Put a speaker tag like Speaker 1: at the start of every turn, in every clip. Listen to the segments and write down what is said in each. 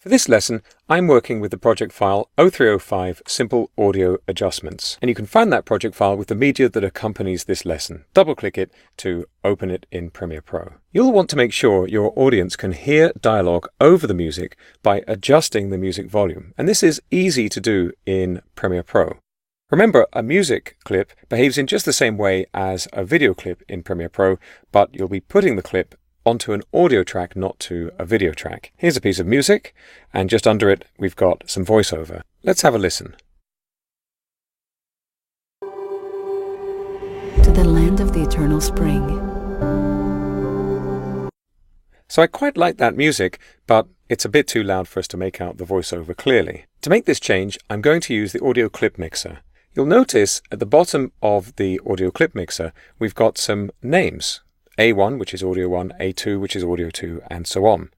Speaker 1: For this lesson, I'm working with the project file 0305 Simple Audio Adjustments, and you can find that project file with the media that accompanies this lesson. Double-click it to open it in Premiere Pro. You'll want to make sure your audience can hear dialogue over the music by adjusting the music volume, and this is easy to do in Premiere Pro. Remember, a music clip behaves in just the same way as a video clip in Premiere Pro, but you'll be putting the clip onto an audio track, not to a video track. Here's a piece of music, and just under it we've got some voiceover. Let's have a listen.
Speaker 2: To the land of the eternal spring.
Speaker 1: So I quite like that music, but it's a bit too loud for us to make out the voiceover clearly. To make this change, I'm going to use the audio clip mixer. You'll notice at the bottom of the audio clip mixer we've got some names. A1, which is audio 1, A2, which is audio 2, and so on.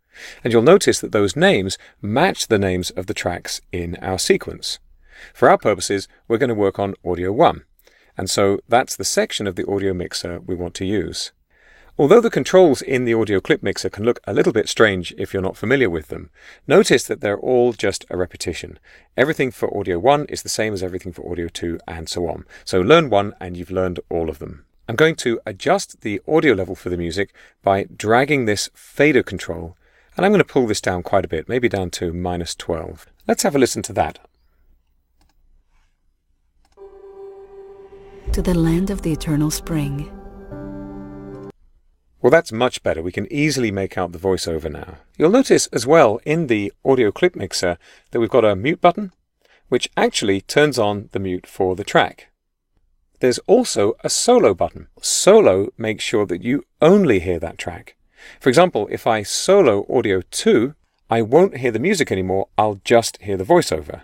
Speaker 1: And you'll notice that those names match the names of the tracks in our sequence. For our purposes, we're going to work on audio 1, and so that's the section of the audio mixer we want to use. Although the controls in the audio clip mixer can look a little bit strange if you're not familiar with them, notice that they're all just a repetition. Everything for audio 1 is the same as everything for audio 2, and so on. So learn one and you've learned all of them. I'm going to adjust the audio level for the music by dragging this fader control, and I'm going to pull this down quite a bit, maybe down to -12. Let's have a listen to that.
Speaker 2: To the land of the eternal spring.
Speaker 1: Well, that's much better. We can easily make out the voiceover now. You'll notice as well in the audio clip mixer that we've got a mute button, which actually turns on the mute for the track. There's also a solo button. Solo makes sure that you only hear that track. For example, if I solo audio 2, I won't hear the music anymore, I'll just hear the voiceover.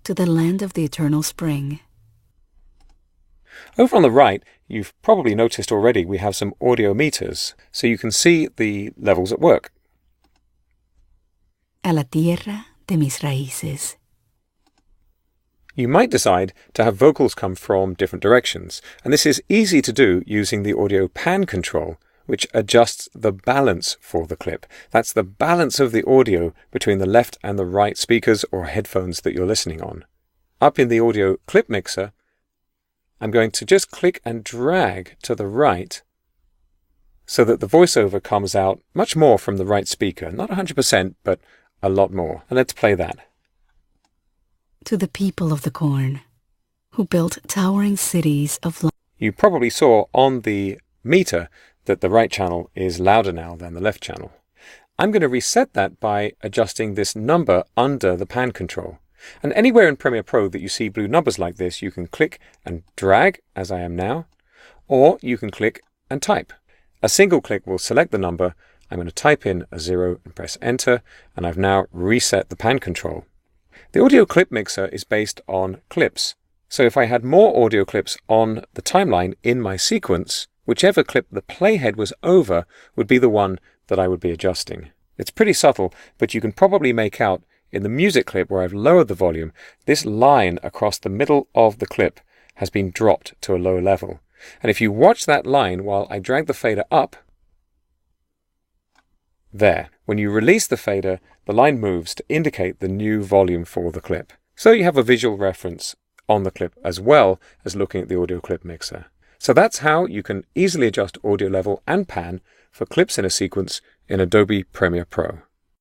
Speaker 2: To the land of the eternal spring.
Speaker 1: Over on the right, you've probably noticed already we have some audio meters, so you can see the levels at work.
Speaker 2: A la tierra de mis raíces.
Speaker 1: You might decide to have vocals come from different directions, and this is easy to do using the audio pan control, which adjusts the balance for the clip. That's the balance of the audio between the left and the right speakers or headphones that you're listening on. Up in the audio clip mixer, I'm going to just click and drag to the right so that the voiceover comes out much more from the right speaker. Not 100%, but a lot more. And let's play that.
Speaker 2: To the people of the corn, who built towering cities of light.
Speaker 1: You probably saw on the meter that the right channel is louder now than the left channel. I'm going to reset that by adjusting this number under the pan control. And anywhere in Premiere Pro that you see blue numbers like this, you can click and drag, as I am now, or you can click and type. A single click will select the number. I'm going to type in a 0 and press enter, and I've now reset the pan control. The audio clip mixer is based on clips. So if I had more audio clips on the timeline in my sequence, whichever clip the playhead was over would be the one that I would be adjusting. It's pretty subtle, but you can probably make out in the music clip where I've lowered the volume, this line across the middle of the clip has been dropped to a low level. And if you watch that line while I drag the fader up, there. When you release the fader, the line moves to indicate the new volume for the clip. So you have a visual reference on the clip as well as looking at the audio clip mixer. So that's how you can easily adjust audio level and pan for clips in a sequence in Adobe Premiere Pro.